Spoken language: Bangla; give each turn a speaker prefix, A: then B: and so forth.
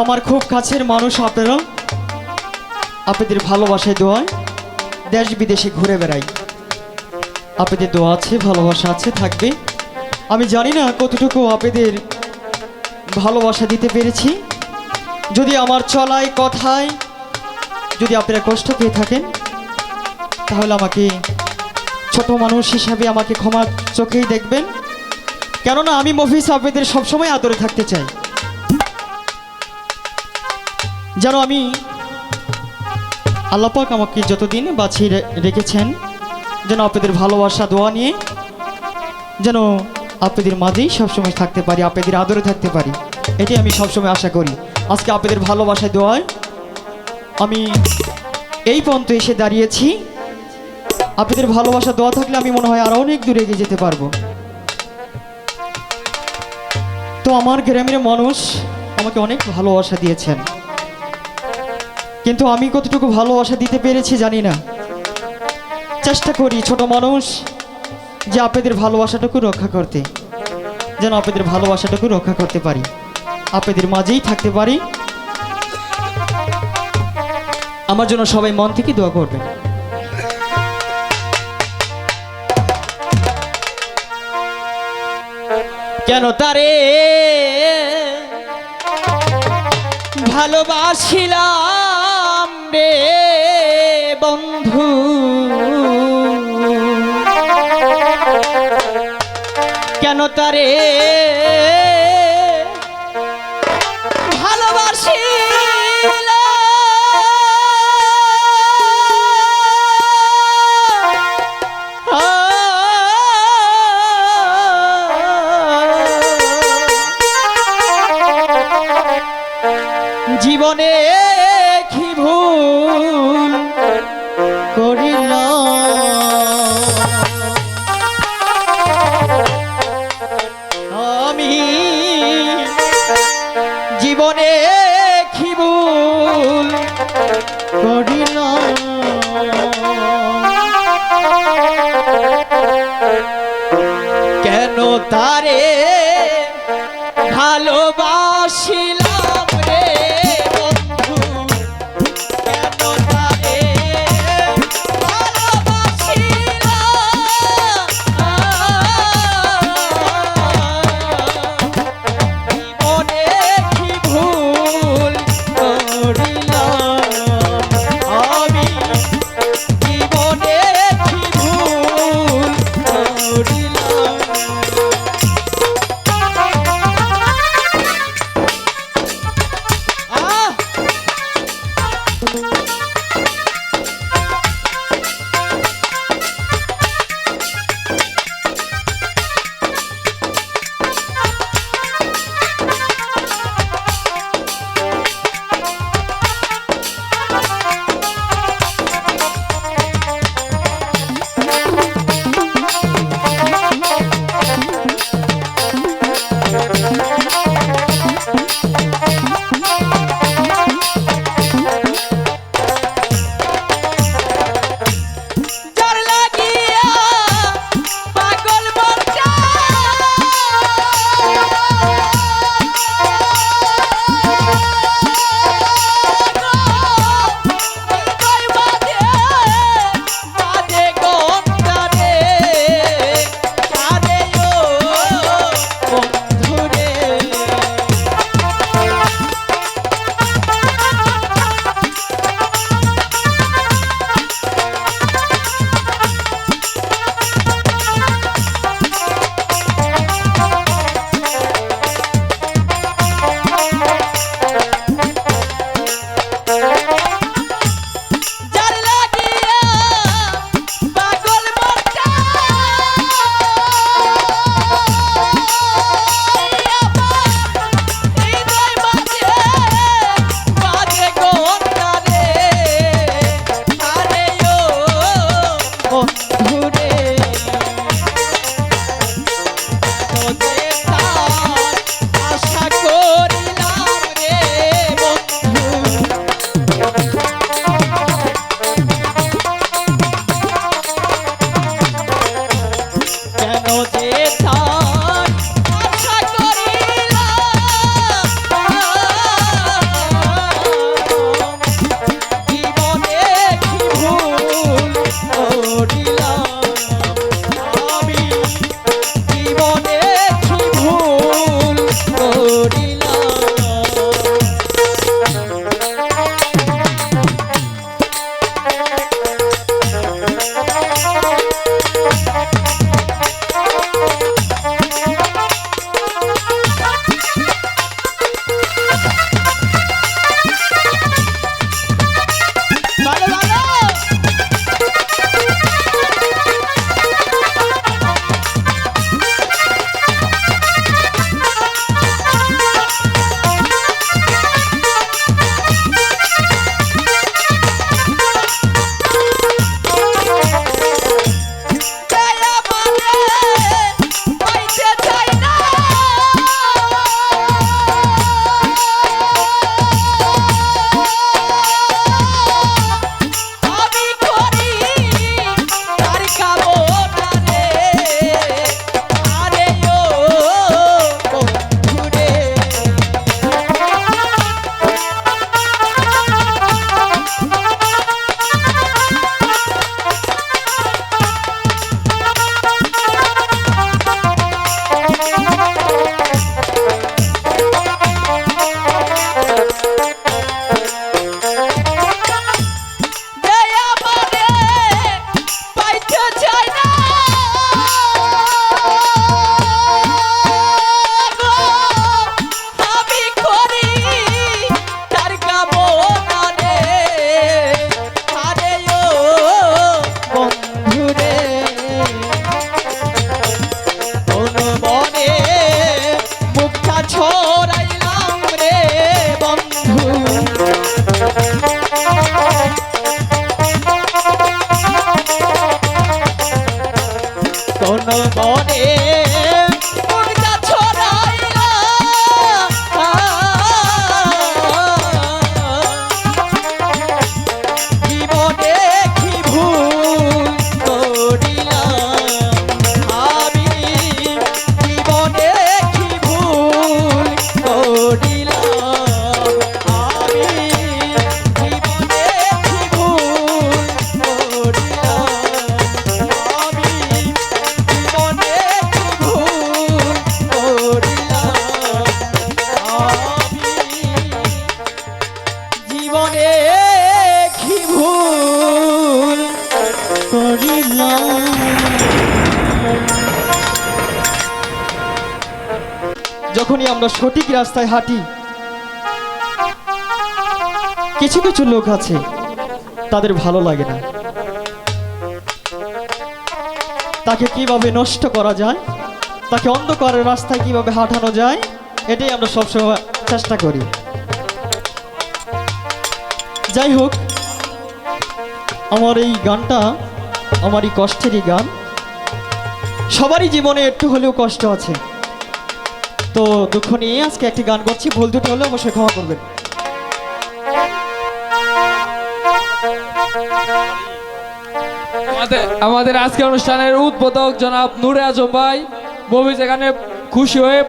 A: আমার খুব কাছের মানুষ আপনারা, আপনাদের ভালোবাসায় দোয়ায় দেশ বিদেশে ঘুরে বেড়াই। আপনাদের দোয়া আছে, ভালোবাসা আছে, থাকবে। আমি জানি না কতটুকু আপনাদের ভালোবাসা দিতে পেরেছি। যদি আমার চলায় কথায় যদি আপনারা কষ্ট পেয়ে থাকেন, তাহলে আমাকে ছোট মানুষ হিসাবে আমাকে ক্ষমা চোখেই দেখবেন। কেননা আমি মফিজ আপনাদের সবসময় আদরে থাকতে চাই। যেন আমি আল্লাহ পাক আমাকে যতদিন বাঁচিয়ে রেখেছেন, যেন আপনাদের ভালোবাসা দোয়া নিয়ে যেন আপনাদের মাঝেই সবসময় থাকতে পারি, আপনাদের আদরে থাকতে পারি, এটাই আমি সবসময় আশা করি। আজকে আপনাদের ভালোবাসায় দোয়ায় আমি এই পর্যন্ত এসে দাঁড়িয়েছি। আপনাদের ভালোবাসা দোয়া থাকলে আমি মনে হয় আরো অনেক দূরে এগিয়ে যেতে পারবো। তো আমার গ্রামের মানুষ আমাকে অনেক ভালোবাসা দিয়েছেন, কিন্তু আমি কতটুকু ভালোবাসা দিতে পেরেছি জানি না। চেষ্টা করি ছোট মানুষ যে আপনাদের ভালোবাসাটুকু রক্ষা করতে, যেন আপনাদের ভালোবাসাটুকু রক্ষা করতে পারি, আপনাদের মাঝেই থাকতে পারি। আমার জন্য সবাই মন থেকে দোয়া করবেন। কেন তারে ভালোবাসিলাম রে বন্ধু, কেন তারে জীবনে কি ভুল করিলাম আমি, জীবনে কি ভুল করিলাম। কেন তারে ভালোবাসিলাম রে বন্ধু, কেন তারে ভালোবাসিলাম, জীবনে কি ভুল করিলাম আমি, জীবনে কি ভুল করিলাম। যখনই আমরা সঠিক রাস্তায় হাঁটি, কিছু কিছু লোক আছে তাদের ভালো লাগে না, তাকে কিভাবে নষ্ট করা যায়, তাকে অন্ধকারের রাস্তায় কিভাবে হাঁটানো যায়, এটাই আমরা সবসময় চেষ্টা করি। যাই হোক, আমার এই গানটা আমার এই কষ্টেরই গান। সবারই জীবনে একটু হলেও কষ্ট আছে, তো দুঃখ নিয়ে আজকে একটি গান করছি। ভুল দুটো হলে অবশ্যই ক্ষমা করবেন।
B: আমাদের আজকের অনুষ্ঠানের উদ্বোধক জনাব নূরে আজম ভাই মুভি যেখানে খুশি হয়ে